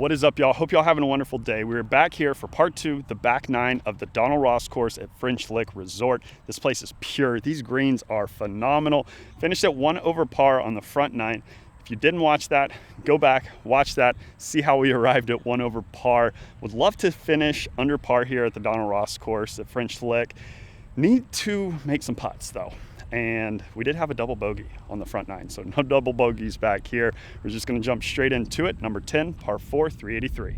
What is up, y'all? Hope y'all having a wonderful day. We're back here for part 2, the back 9 of the Donald Ross course at French Lick Resort. This place is pure. These greens are phenomenal. Finished at 1 over par on the front 9. If you didn't watch that, go back, watch that, see how we arrived at 1 over par. Would love to finish under par here at the Donald Ross course at French Lick. Need to make some putts though. And we did have a double bogey on the front 9, so no double bogeys back here. We're just going to jump straight into it. Number 10, par 4, 383.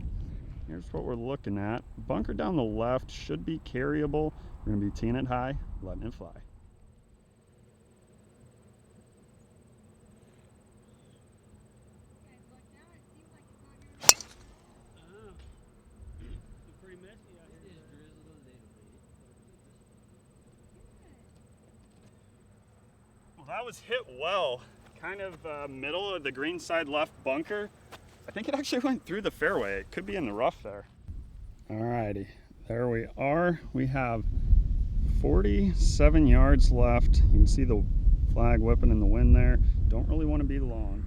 Here's what we're looking at. Bunker down the left should be carryable. We're going to be teeing it high, letting it fly. That was hit well, kind of middle of the green side left bunker. I think it actually went through the fairway. It could be in the rough there. Alrighty, there we are. We have 47 yards left. You can see the flag whipping in the wind there. Don't really want to be long.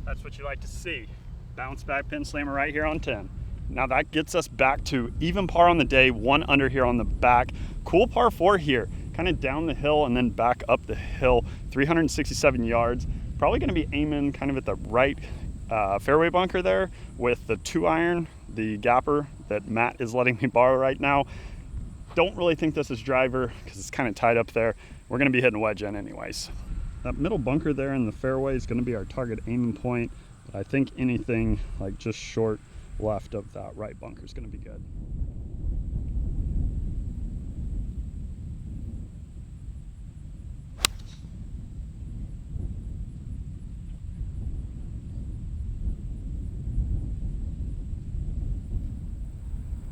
That's what you like to see. Bounce back pin slammer right here on 10. Now that gets us back to even par on the day, 1 under here on the back. Cool par 4 here, kind of down the hill and then back up the hill, 367 yards. Probably going to be aiming kind of at the right fairway bunker there with the 2-iron, the gapper that Matt is letting me borrow right now. Don't really think this is driver because it's kind of tied up there. We're going to be hitting wedge in anyways. That middle bunker there in the fairway is going to be our target aiming point, but I think anything like just short left of that right bunker is going to be good.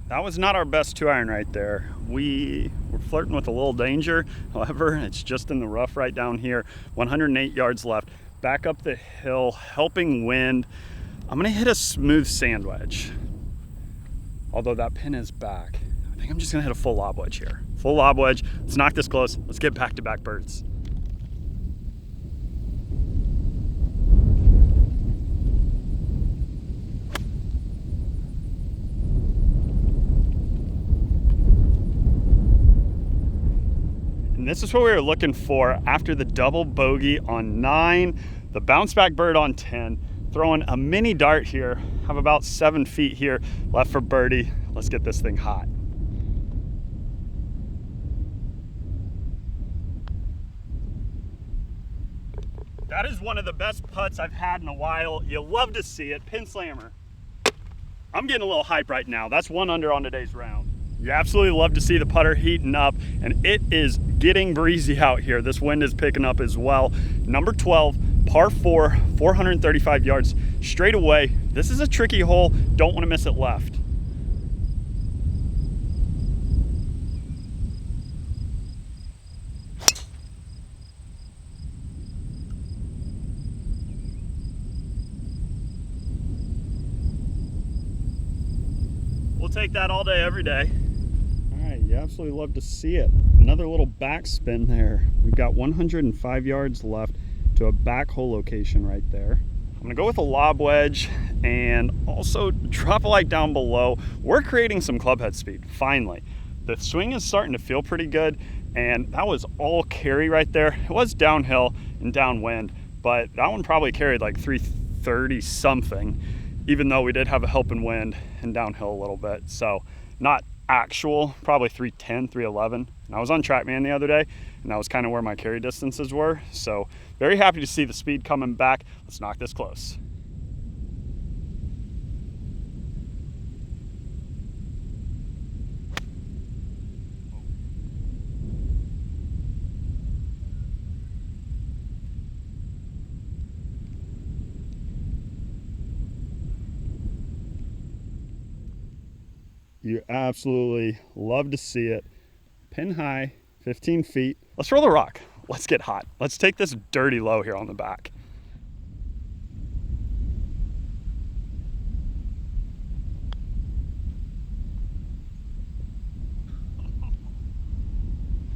That was not our best 2-iron right there. We were flirting with a little danger. However, it's just in the rough right down here. 108 yards left. Back up the hill, helping wind. I'm gonna hit a smooth sand wedge. Although that pin is back. I think I'm just gonna hit a full lob wedge here. Full lob wedge. Let's knock this close. Let's get back-to-back birds. And this is what we were looking for after the double bogey on 9, the bounce back bird on 10, throwing a mini dart here, have about 7 feet here left for birdie. Let's get this thing hot. That is one of the best putts I've had in a while. You love to see it, pin slammer. I'm getting a little hype right now. That's 1 under on today's round. You absolutely love to see the putter heating up, and it is getting breezy out here. This wind is picking up as well. Number 12, par 4, 435 yards straight away. This is a tricky hole. Don't want to miss it left. We'll take that all day, every day. You absolutely love to see it. Another little backspin there. We've got 105 yards left to a back hole location right there. I'm gonna go with a lob wedge and also drop a light down below. We're creating some club head speed, finally. The swing is starting to feel pretty good, and that was all carry right there. It was downhill and downwind, but that one probably carried like 330 something, even though we did have a helping wind and downhill a little bit. So not actual, probably 310, 311. And I was on TrackMan the other day, and that was kind of where my carry distances were. So very happy to see the speed coming back. Let's knock this close. You absolutely love to see it. Pin high, 15 feet. Let's roll the rock. let's get hot. Let's take this dirty low here on the back.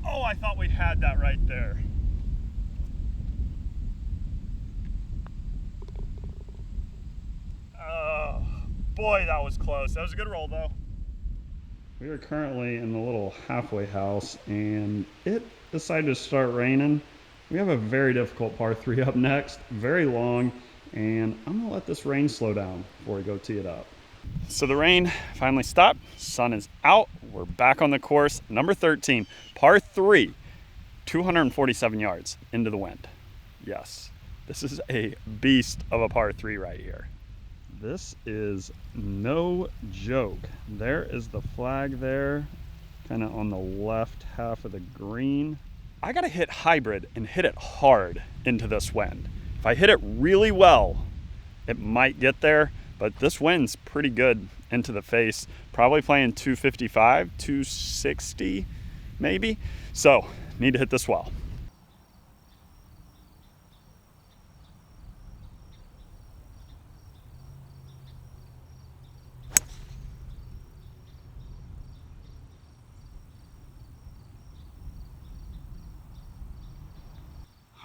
Oh, I thought we had that right there. Oh, boy, that was close. That was a good roll, though. We are currently in the little halfway house, and it decided to start raining. We have a very difficult par 3 up next, very long, and I'm gonna let this rain slow down before we go tee it up. So the rain finally stopped, sun is out, we're back on the course. Number 13, par 3, 247 yards into the wind. Yes, this is a beast of a par 3 right here. This is no joke. There is the flag there, kind of on the left half of the green. I gotta hit hybrid and hit it hard into this wind. If I hit it really well, it might get there, but this wind's pretty good into the face. Probably playing 255, 260 maybe. So, need to hit this well.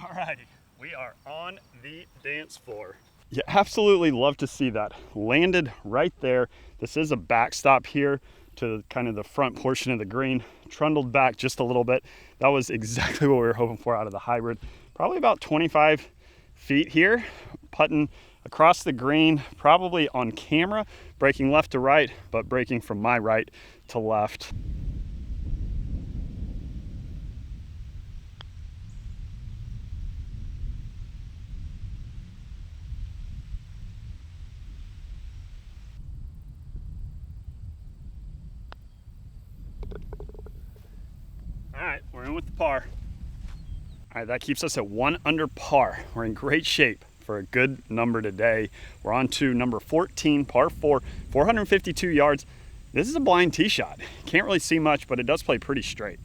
Alrighty, we are on the dance floor. You absolutely love to see that. Landed right there. This is a backstop here to kind of the front portion of the green. Trundled back just a little bit. That was exactly what we were hoping for out of the hybrid. Probably about 25 feet here. Putting across the green, probably on camera, braking left to right, but braking from my right to left. All right, we're in with the par. All right, that keeps us at 1 under par. We're in great shape for a good number today. We're on to number 14, par 4, 452 yards. This is a blind tee shot. Can't really see much, but it does play pretty straight.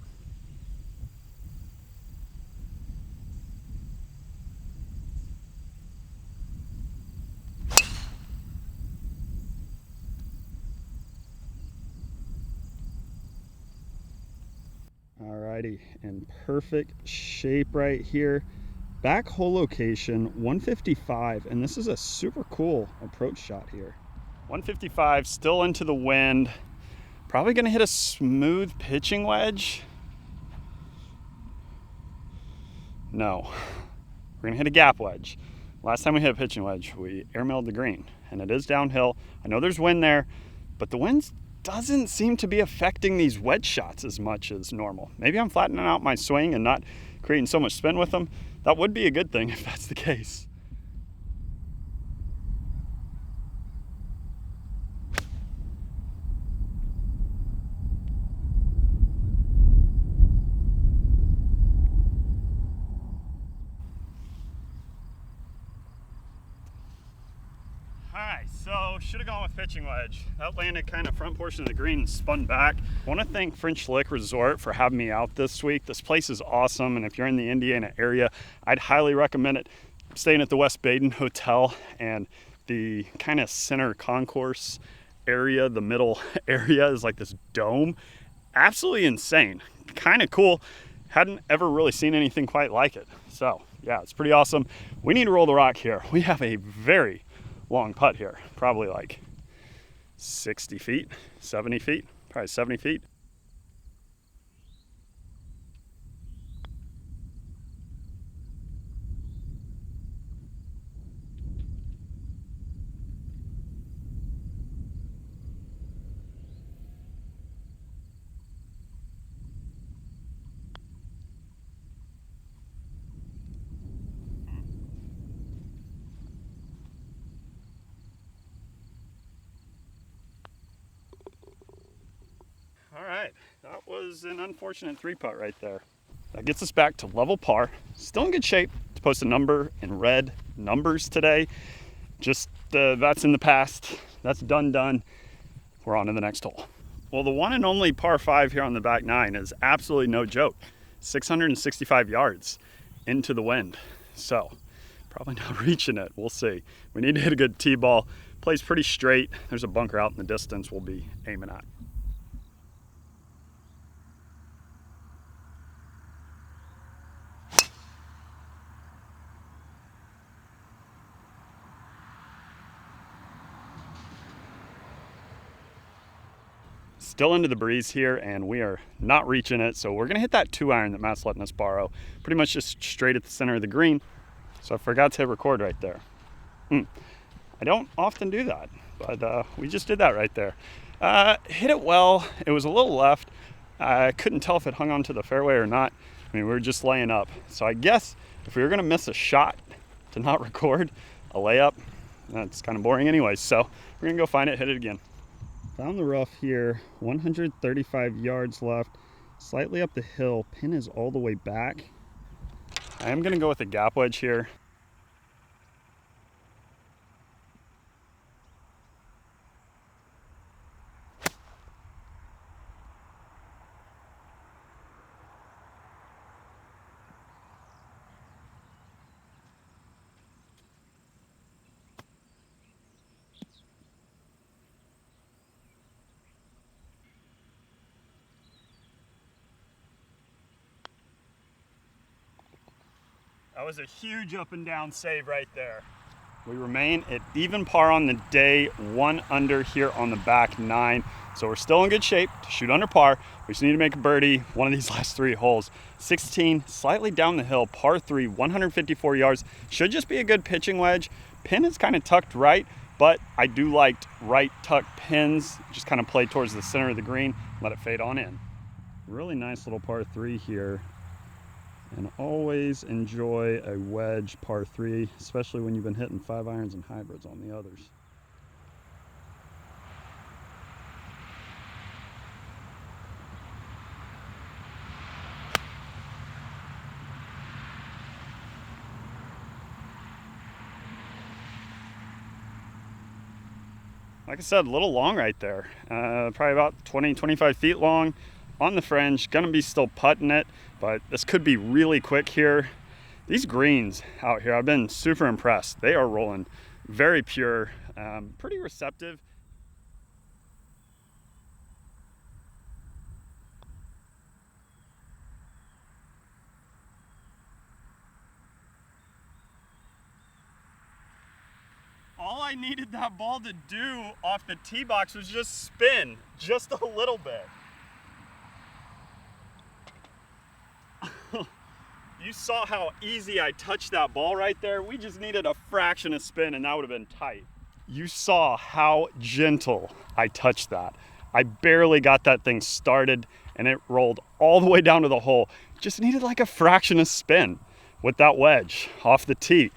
Alrighty, in perfect shape right here. Back hole location 155, and this is a super cool approach shot here. 155, still into the wind. Probably gonna hit a smooth pitching wedge. No, we're gonna hit a gap wedge. Last time we hit a pitching wedge, we airmailed the green, and it is downhill. I know there's wind there, but the wind doesn't seem to be affecting these wedge shots as much as normal. Maybe I'm flattening out my swing and not creating so much spin with them. That would be a good thing if that's the case. Alright, so should have gone with pitching wedge. That landed kind of front portion of the green and spun back. I want to thank French Lick Resort for having me out this week. This place is awesome, and if you're in the Indiana area, I'd highly recommend it. I'm staying at the West Baden Hotel, and the kind of center concourse area, the middle area is like this dome. Absolutely insane. Kind of cool. Hadn't ever really seen anything quite like it. So yeah, it's pretty awesome. We need to roll the rock here. We have a very long putt here, probably like 60 feet, 70 feet, probably 70 feet. All right, that was an unfortunate 3-putt right there. That gets us back to level par. Still in good shape to post a number in red numbers today. Just that's in the past. That's done. We're on to the next hole. Well, the one and only par 5 here on the back 9 is absolutely no joke. 665 yards. into the wind. So probably not reaching it. We'll see. We need to hit a good tee ball. Plays pretty straight. There's a bunker out in the distance we'll be aiming at. Still into the breeze here, and we are not reaching it, so we're gonna hit that 2-iron that Matt's letting us borrow, pretty much just straight at the center of the green. So I forgot to hit record right there. I don't often do that, but we just did that right there. Hit it well. It was a little left. I couldn't tell if it hung onto the fairway or not. I mean, we were just laying up. So I guess if we were gonna miss a shot to not record a layup, that's kind of boring anyway. So we're gonna go find it, hit it again. Found the rough here, 135 yards left, slightly up the hill. Pin is all the way back. I am gonna go with a gap wedge here. That was a huge up and down save right there. We remain at even par on the day, 1 under here on the back 9. So we're still in good shape to shoot under par. We just need to make a birdie one of these last 3 holes. 16, slightly down the hill, par 3, 154 yards. Should just be a good pitching wedge. Pin is kind of tucked right, but I do like right tuck pins. Just kind of play towards the center of the green, let it fade on in. Really nice little par 3 here. And always enjoy a wedge par 3, especially when you've been hitting 5-irons and hybrids on the others. Like I said, a little long right there. Probably about 20, 25 feet long. On the fringe, gonna be still putting it, but this could be really quick here. These greens out here, I've been super impressed. They are rolling very pure, pretty receptive. All I needed that ball to do off the tee box was just spin just a little bit. You saw how easy I touched that ball right there. We just needed a fraction of spin and that would have been tight. You saw how gentle I touched that. I barely got that thing started and it rolled all the way down to the hole. Just needed like a fraction of spin with that wedge off the tee.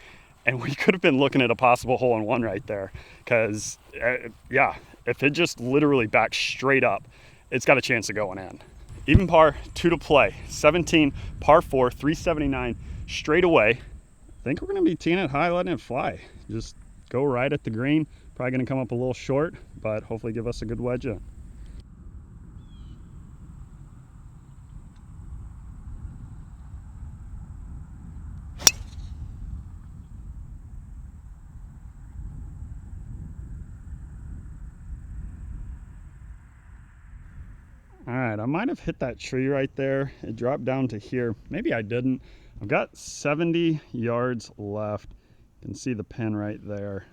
And we could have been looking at a possible hole-in-one right there. Because, yeah, if it just literally backs straight up, it's got a chance of going in. Even par, 2 to play. 17, par 4, 379, straight away. I think we're gonna be teeing it high, letting it fly. Just go right at the green. Probably gonna come up a little short, but hopefully give us a good wedge in. All right, I might have hit that tree right there. It dropped down to here. Maybe I didn't. I've got 70 yards left. You can see the pin right there.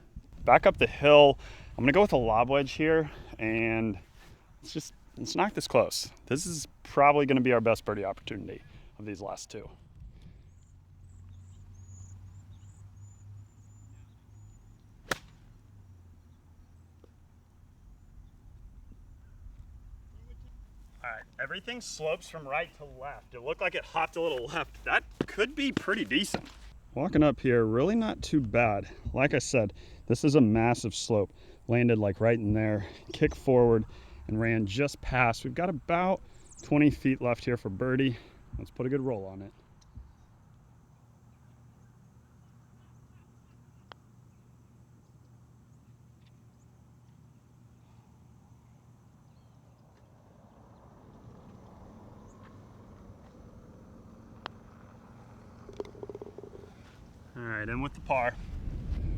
Back up the hill. I'm gonna go with a lob wedge here, and let's knock this close. This is probably gonna be our best birdie opportunity of these last 2. All right, everything slopes from right to left. It looked like it hopped a little left. That could be pretty decent. Walking up here, really not too bad. Like I said, this is a massive slope. Landed like right in there, kicked forward and ran just past. We've got about 20 feet left here for birdie. Let's put a good roll on it. right, and with the par,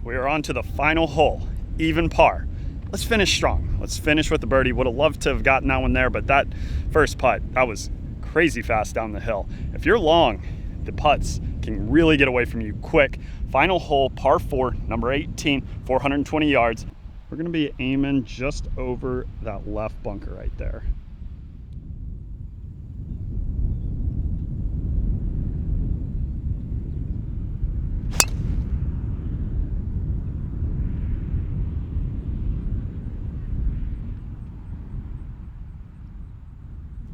we are on to the final hole, even par. Let's finish strong. Let's finish with the birdie. Would have loved to have gotten that one there, but that first putt, that was crazy fast down the hill. If you're long, the putts can really get away from you quick. Final hole, par 4, number 18, 420 yards. We're gonna be aiming just over that left bunker right there.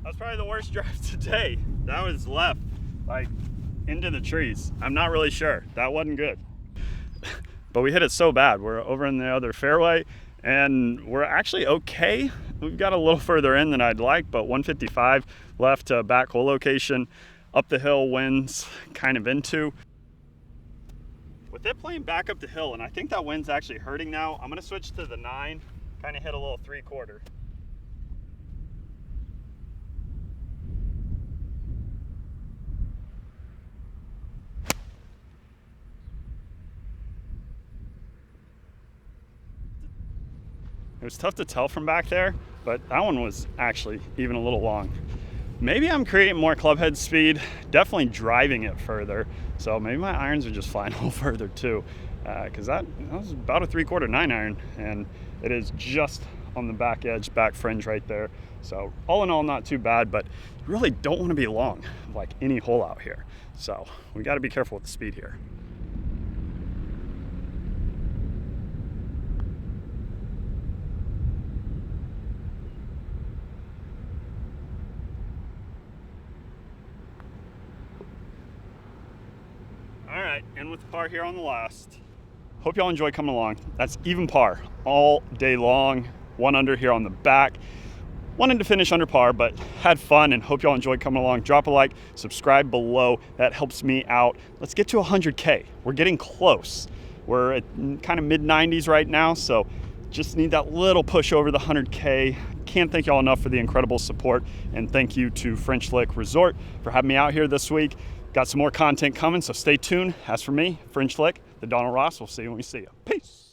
That was probably the worst drive today. That was left, like, into the trees. I'm not really sure. That wasn't good. But we hit it so bad. We're over in the other fairway, and we're actually okay. We've got a little further in than I'd like, but 155 left to back hole location. Up the hill, winds kind of into. With it playing back up the hill, and I think that wind's actually hurting now, I'm gonna switch to the 9, kind of hit a little 3/4. It was tough to tell from back there, but that one was actually even a little long. Maybe I'm creating more clubhead speed, definitely driving it further. So maybe my irons are just flying a little further too, because that was about a 3/4 9-iron, and it is just on the back edge, back fringe right there. So all in all, not too bad, but you really don't want to be long like any hole out here. So we got to be careful with the speed here. All right, and with the par here on the last. Hope y'all enjoy coming along. That's even par all day long. 1 under here on the back. Wanted to finish under par, but had fun, and hope y'all enjoyed coming along. Drop a like, subscribe below. That helps me out. Let's get to 100K. We're getting close. We're at kind of mid-90s right now, so just need that little push over the 100K. Can't thank y'all enough for the incredible support, and thank you to French Lick Resort for having me out here this week. Got some more content coming, so stay tuned. As for me, French Lick, the Donald Ross, we'll see you when we see you. Peace.